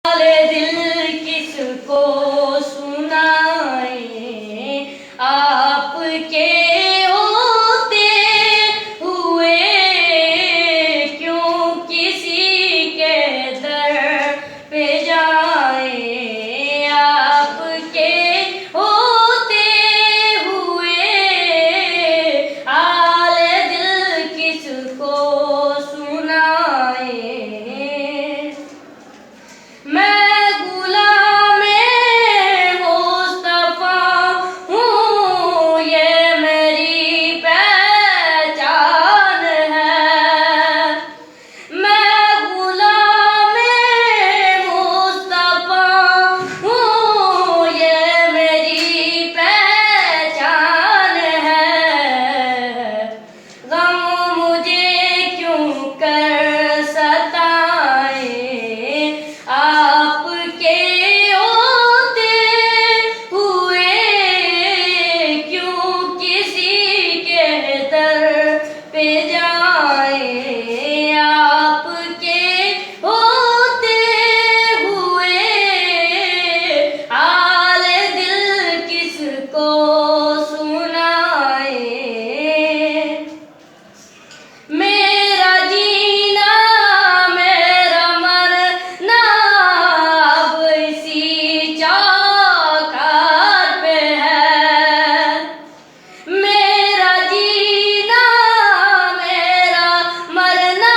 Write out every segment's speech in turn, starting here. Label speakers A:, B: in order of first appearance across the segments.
A: दिल किसको सुनाए, आपके होते हुए क्यों किसी के दर पे जाए। आपके होते हुए हाल दिल किसको सुनाए। मैं गुलामे मुस्तफा हूँ, ये मेरी पहचान है। मैं गुलामे मुस्तफा हूँ, ये मेरी पहचान है। गम मुझे क्यों कर सताए, आपके होते हुए क्यों किसी के दर पे जाए। आपके होते हुए हाल दिल किसको सुनाए। मेरा जीना मेरा मरना अब इसी चौखट पे है। मेरा जीना मेरा मरना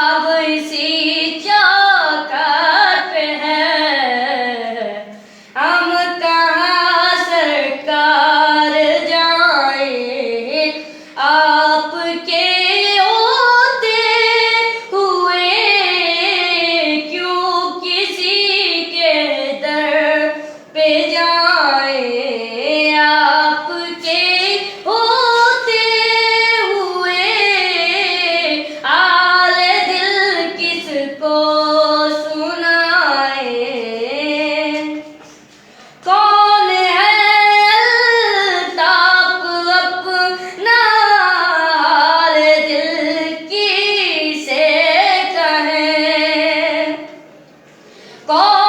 A: अब इसी चौखट पे है। हम कहाँ सरकार जाए, आपके होते हुए क्यों किसी के दर पे जाए। आपके होते हुए हाल दिल किसको सुनाए। कौन है अल्ताफ अपना हाल दिल की से कहे। कौन